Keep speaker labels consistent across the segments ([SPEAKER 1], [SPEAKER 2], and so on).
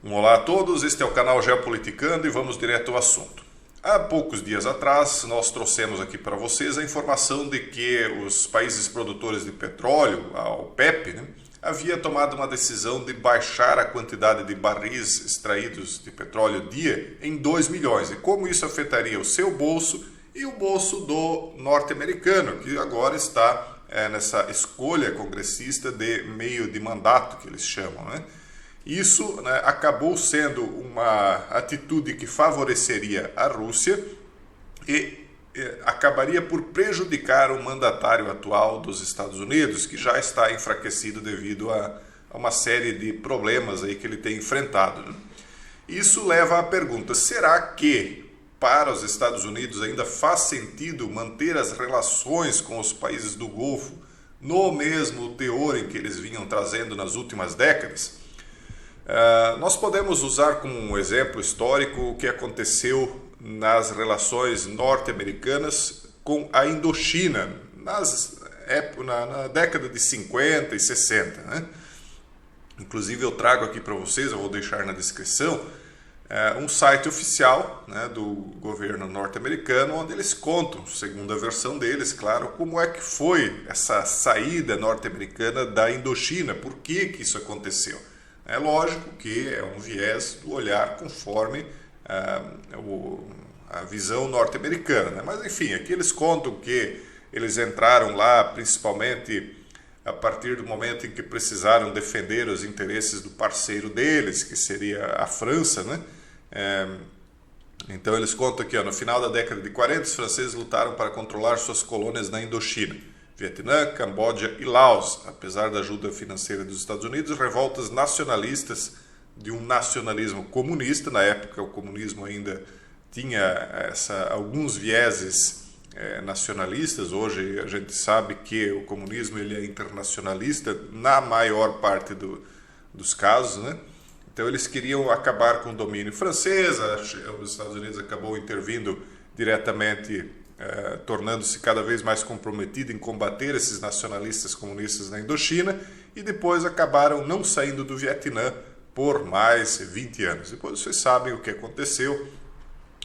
[SPEAKER 1] Olá a todos, este é o canal Geopoliticando e vamos direto ao assunto. Há poucos dias atrás, nós trouxemos aqui para vocês a informação de que os países produtores de petróleo, a OPEP, havia tomado uma decisão de baixar a quantidade de barris extraídos de petróleo dia em 2 milhões. E como isso afetaria o seu bolso e o bolso do norte-americano, que agora está nessa escolha congressista de meio de mandato, que eles chamam, Isso acabou sendo uma atitude que favoreceria a Rússia e acabaria por prejudicar o mandatário atual dos Estados Unidos, que já está enfraquecido devido a uma série de problemas aí que ele tem enfrentado. Isso leva à pergunta, será que para os Estados Unidos ainda faz sentido manter as relações com os países do Golfo no mesmo teor em que eles vinham trazendo nas últimas décadas? Nós podemos usar como um exemplo histórico o que aconteceu nas relações norte-americanas com a Indochina na década de 50 e 60. Inclusive eu trago aqui para vocês, eu vou deixar na descrição, um site oficial do governo norte-americano, onde eles contam, segundo a versão deles, claro, como é que foi essa saída norte-americana da Indochina, por que isso aconteceu. É lógico que é um viés do olhar conforme a visão norte-americana, mas enfim, aqui eles contam que eles entraram lá principalmente a partir do momento em que precisaram defender os interesses do parceiro deles, que seria a França, Então eles contam aqui, no final da década de 40, os franceses lutaram para controlar suas colônias na Indochina. Vietnã, Camboja e Laos, apesar da ajuda financeira dos Estados Unidos, revoltas nacionalistas de um nacionalismo comunista. Na época o comunismo ainda tinha alguns vieses nacionalistas. Hoje a gente sabe que o comunismo ele é internacionalista na maior parte dos casos, Então eles queriam acabar com o domínio francês. Os Estados Unidos acabou intervindo diretamente, tornando-se cada vez mais comprometido em combater esses nacionalistas comunistas na Indochina, e depois acabaram não saindo do Vietnã por mais 20 anos. Depois vocês sabem o que aconteceu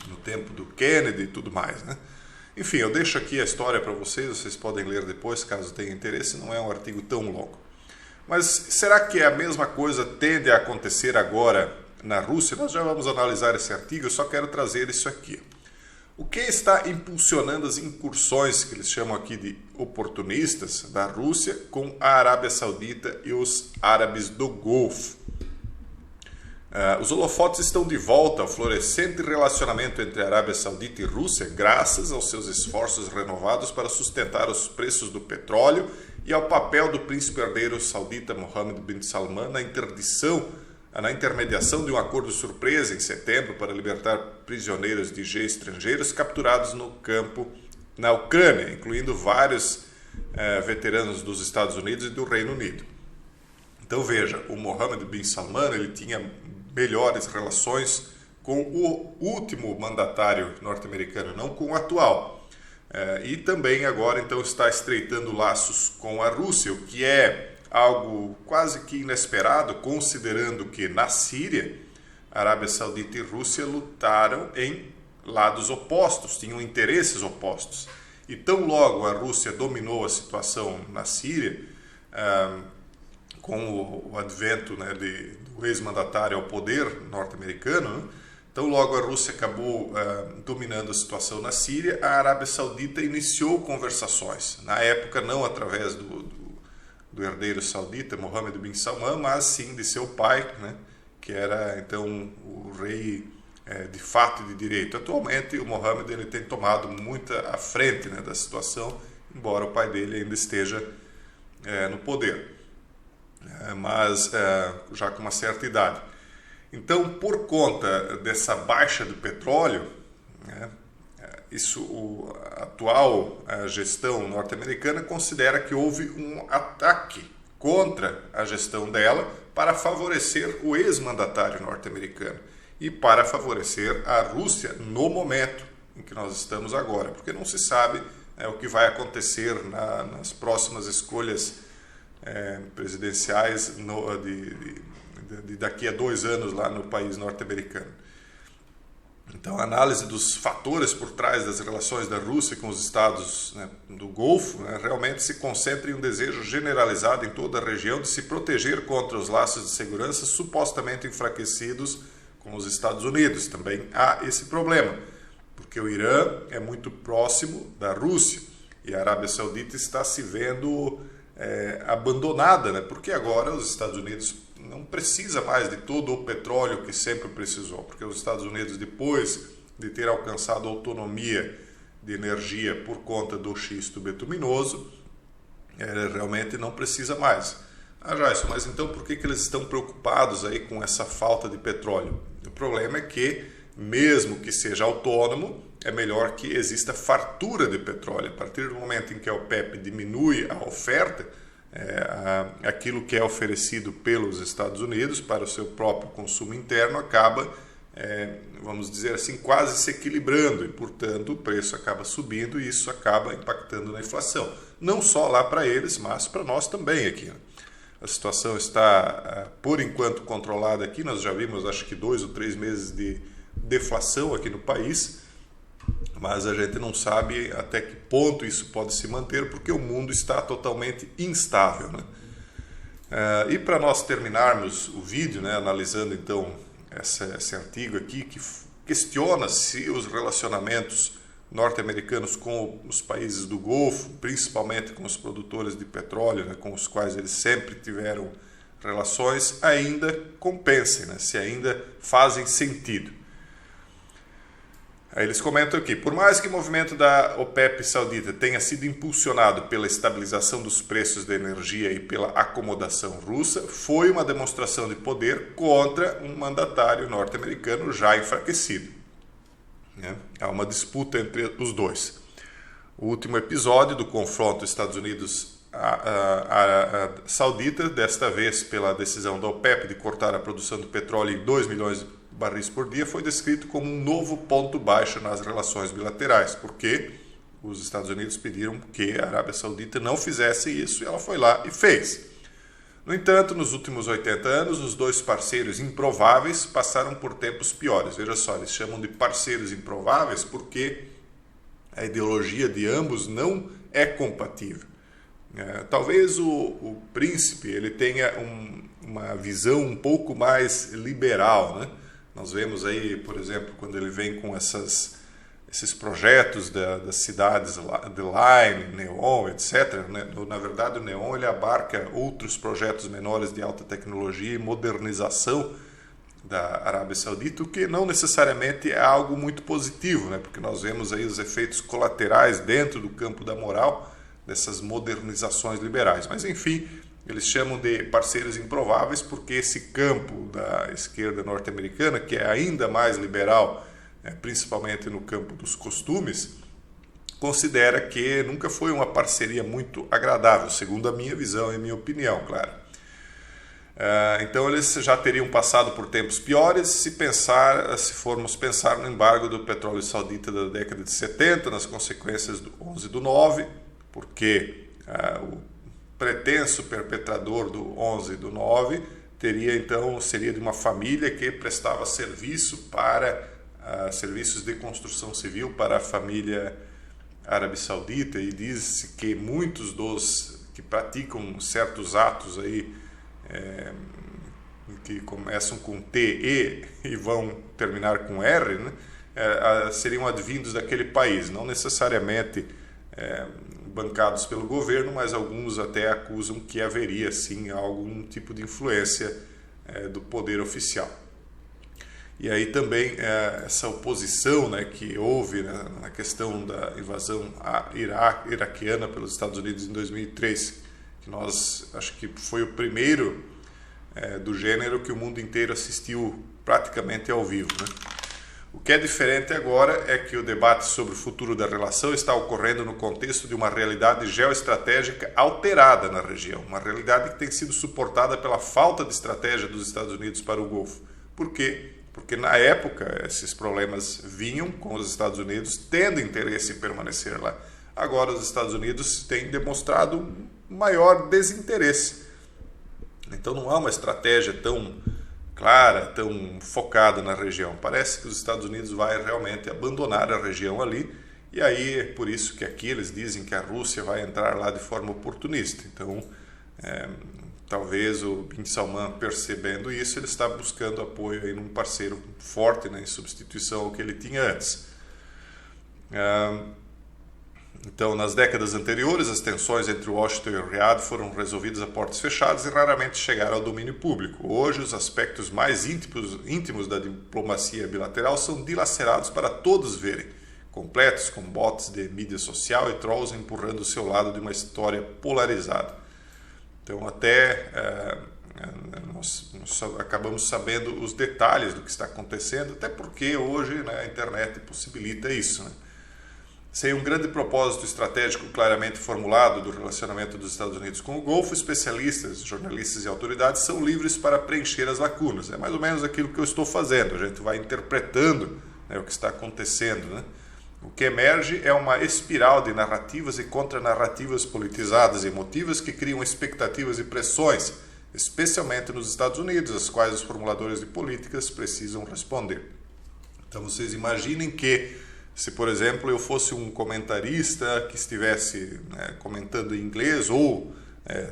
[SPEAKER 1] no tempo do Kennedy e tudo mais. Enfim, eu deixo aqui a história para vocês podem ler depois, caso tenham interesse, não é um artigo tão longo. Mas será que a mesma coisa tende a acontecer agora na Rússia? Nós já vamos analisar esse artigo, eu só quero trazer isso aqui. O que está impulsionando as incursões, que eles chamam aqui de oportunistas, da Rússia com a Arábia Saudita e os árabes do Golfo? Os holofotes estão de volta ao florescente relacionamento entre a Arábia Saudita e Rússia, graças aos seus esforços renovados para sustentar os preços do petróleo e ao papel do príncipe herdeiro saudita Mohammed bin Salman na intermediação de um acordo surpresa em setembro para libertar prisioneiros de G estrangeiros capturados no campo na Ucrânia, incluindo vários veteranos dos Estados Unidos e do Reino Unido. Então veja, o Mohammed bin Salman ele tinha melhores relações com o último mandatário norte-americano, não com o atual. E também agora então está estreitando laços com a Rússia, o que é algo quase que inesperado, considerando que na Síria, Arábia Saudita e Rússia lutaram em lados opostos, tinham interesses opostos. E tão logo a Rússia dominou a situação na Síria, com o advento do ex-mandatário ao poder norte-americano, tão logo a Rússia acabou dominando a situação na Síria, a Arábia Saudita iniciou conversações, na época não através do herdeiro saudita, Mohammed bin Salman, mas sim de seu pai, que era então o rei de fato e de direito. Atualmente o Mohammed ele tem tomado muita à frente da situação, embora o pai dele ainda esteja no poder, mas já com uma certa idade. Então, por conta dessa baixa do petróleo, a atual gestão norte-americana considera que houve um ataque contra a gestão dela para favorecer o ex-mandatário norte-americano e para favorecer a Rússia no momento em que nós estamos agora, porque não se sabe o que vai acontecer nas próximas escolhas presidenciais de daqui a 2 anos lá no país norte-americano. Então, a análise dos fatores por trás das relações da Rússia com os estados, né, do Golfo, né, realmente se concentra em um desejo generalizado em toda a região de se proteger contra os laços de segurança supostamente enfraquecidos com os Estados Unidos. Também há esse problema, porque o Irã é muito próximo da Rússia e a Arábia Saudita está se vendo abandonada, né, porque agora os Estados Unidos não precisa mais de todo o petróleo que sempre precisou, porque os Estados Unidos, depois de ter alcançado autonomia de energia por conta do xisto betuminoso, realmente não precisa mais. Jason, mas então por que eles estão preocupados aí com essa falta de petróleo? O problema é que, mesmo que seja autônomo, é melhor que exista fartura de petróleo. A partir do momento em que a OPEP diminui a oferta, aquilo que é oferecido pelos Estados Unidos para o seu próprio consumo interno acaba, vamos dizer assim, quase se equilibrando e, portanto, o preço acaba subindo e isso acaba impactando na inflação. Não só lá para eles, mas para nós também aqui, né? A situação está, por enquanto, controlada aqui. Nós já vimos, acho que 2 ou 3 meses de deflação aqui no país, mas a gente não sabe até que ponto isso pode se manter, porque o mundo está totalmente instável, né? E para nós terminarmos o vídeo, né, analisando então esse artigo aqui, que questiona se os relacionamentos norte-americanos com os países do Golfo, principalmente com os produtores de petróleo, né, com os quais eles sempre tiveram relações, ainda compensem, né, se ainda fazem sentido. Aí eles comentam aqui: por mais que o movimento da OPEP saudita tenha sido impulsionado pela estabilização dos preços da energia e pela acomodação russa, foi uma demonstração de poder contra um mandatário norte-americano já enfraquecido. Há uma disputa entre os dois. O último episódio do confronto Estados Unidos-Saudita, desta vez pela decisão da OPEP de cortar a produção de petróleo em 2 milhões de barris por dia, foi descrito como um novo ponto baixo nas relações bilaterais, porque os Estados Unidos pediram que a Arábia Saudita não fizesse isso e ela foi lá e fez. No entanto, nos últimos 80 anos, os dois parceiros improváveis passaram por tempos piores. Veja só, eles chamam de parceiros improváveis porque a ideologia de ambos não é compatível. Talvez o príncipe ele tenha uma visão um pouco mais liberal, né? Nós vemos aí, por exemplo, quando ele vem com esses projetos das cidades de Line, Neom, etc. Na verdade, o Neom ele abarca outros projetos menores de alta tecnologia e modernização da Arábia Saudita, o que não necessariamente é algo muito positivo, né? Porque nós vemos aí os efeitos colaterais dentro do campo da moral dessas modernizações liberais. Mas, enfim, eles chamam de parceiros improváveis porque esse campo da esquerda norte-americana, que é ainda mais liberal, principalmente no campo dos costumes, considera que nunca foi uma parceria muito agradável, segundo a minha visão e a minha opinião, claro. Então eles já teriam passado por tempos piores se formos pensar no embargo do petróleo saudita da década de 70, nas consequências do 11/9, porque o pretenso perpetrador do 11/9 seria de uma família que prestava serviço para serviços de construção civil para a família árabe saudita, e diz-se que muitos dos que praticam certos atos aí que começam com TE e vão terminar com R, né, seriam advindos daquele país, não necessariamente bancados pelo governo, mas alguns até acusam que haveria sim algum tipo de influência do poder oficial. E aí também essa oposição, né, que houve, né, na questão da invasão iraquiana pelos Estados Unidos em 2003, que acho que foi o primeiro do gênero que o mundo inteiro assistiu praticamente ao vivo, né? O que é diferente agora é que o debate sobre o futuro da relação está ocorrendo no contexto de uma realidade geoestratégica alterada na região, uma realidade que tem sido suportada pela falta de estratégia dos Estados Unidos para o Golfo. Por quê? Porque na época esses problemas vinham com os Estados Unidos tendo interesse em permanecer lá. Agora os Estados Unidos têm demonstrado um maior desinteresse. Então não há uma estratégia tão clara, tão focada na região. Parece que os Estados Unidos vai realmente abandonar a região ali, e aí é por isso que aqui eles dizem que a Rússia vai entrar lá de forma oportunista. Então, talvez o Bin Salman, percebendo isso, ele está buscando apoio aí num parceiro forte, né, em substituição ao que ele tinha antes. Então, nas décadas anteriores, as tensões entre Washington e Riad foram resolvidas a portas fechadas e raramente chegaram ao domínio público. Hoje, os aspectos mais íntimos da diplomacia bilateral são dilacerados para todos verem, completos com bots de mídia social e trolls empurrando o seu lado de uma história polarizada. Então, até nós acabamos sabendo os detalhes do que está acontecendo, até porque hoje, né, a internet possibilita isso, né? Sem um grande propósito estratégico claramente formulado do relacionamento dos Estados Unidos com o Golfo, especialistas, jornalistas e autoridades são livres para preencher as lacunas. É mais ou menos aquilo que eu estou fazendo. A gente vai interpretando, né, o que está acontecendo, né? O que emerge é uma espiral de narrativas e contranarrativas politizadas e emotivas que criam expectativas e pressões, especialmente nos Estados Unidos, às quais os formuladores de políticas precisam responder. Então vocês imaginem que, se, por exemplo, eu fosse um comentarista que estivesse, né, comentando em inglês ou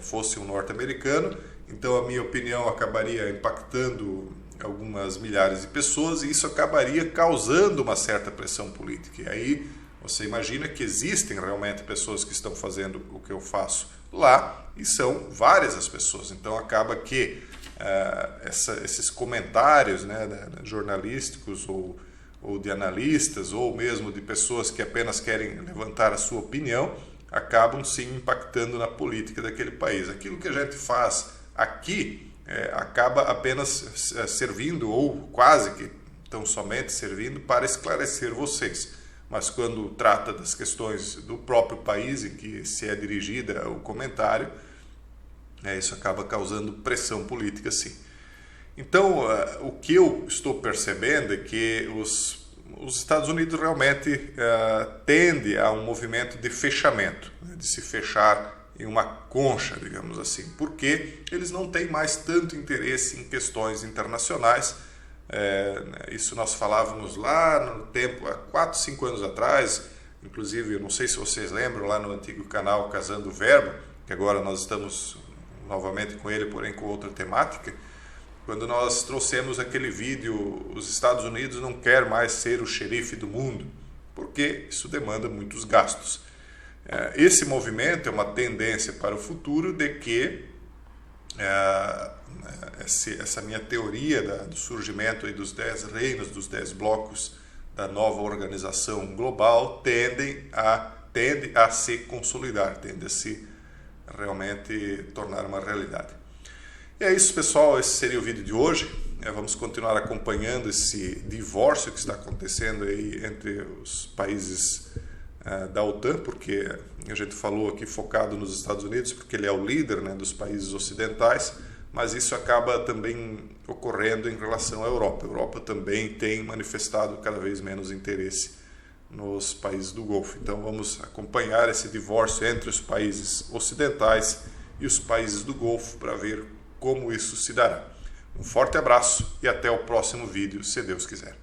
[SPEAKER 1] fosse um norte-americano, então a minha opinião acabaria impactando algumas milhares de pessoas e isso acabaria causando uma certa pressão política. E aí você imagina que existem realmente pessoas que estão fazendo o que eu faço lá e são várias as pessoas. Então acaba que esses comentários, né, jornalísticos ou de analistas, ou mesmo de pessoas que apenas querem levantar a sua opinião, acabam sim impactando na política daquele país. Aquilo que a gente faz aqui acaba apenas servindo, ou quase que tão somente servindo, para esclarecer vocês. Mas quando trata das questões do próprio país em que se é dirigida o comentário, isso acaba causando pressão política, sim. Então, o que eu estou percebendo é que os Estados Unidos realmente tendem a um movimento de fechamento, né, de se fechar em uma concha, digamos assim, porque eles não têm mais tanto interesse em questões internacionais. Isso nós falávamos lá no tempo, há 4, 5 anos atrás, inclusive, eu não sei se vocês lembram, lá no antigo canal Casando o Verbo, que agora nós estamos novamente com ele, porém com outra temática, quando nós trouxemos aquele vídeo, os Estados Unidos não quer mais ser o xerife do mundo, porque isso demanda muitos gastos. Esse movimento é uma tendência para o futuro de que essa minha teoria do surgimento aí dos 10 reinos, dos 10 blocos da nova organização global tende a se consolidar, tende a se realmente tornar uma realidade. E é isso, pessoal, esse seria o vídeo de hoje. Vamos continuar acompanhando esse divórcio que está acontecendo aí entre os países da OTAN, porque a gente falou aqui focado nos Estados Unidos, porque ele é o líder, né, dos países ocidentais, mas isso acaba também ocorrendo em relação à Europa. A Europa também tem manifestado cada vez menos interesse nos países do Golfo. Então vamos acompanhar esse divórcio entre os países ocidentais e os países do Golfo para ver como isso se dará. Um forte abraço e até o próximo vídeo, se Deus quiser.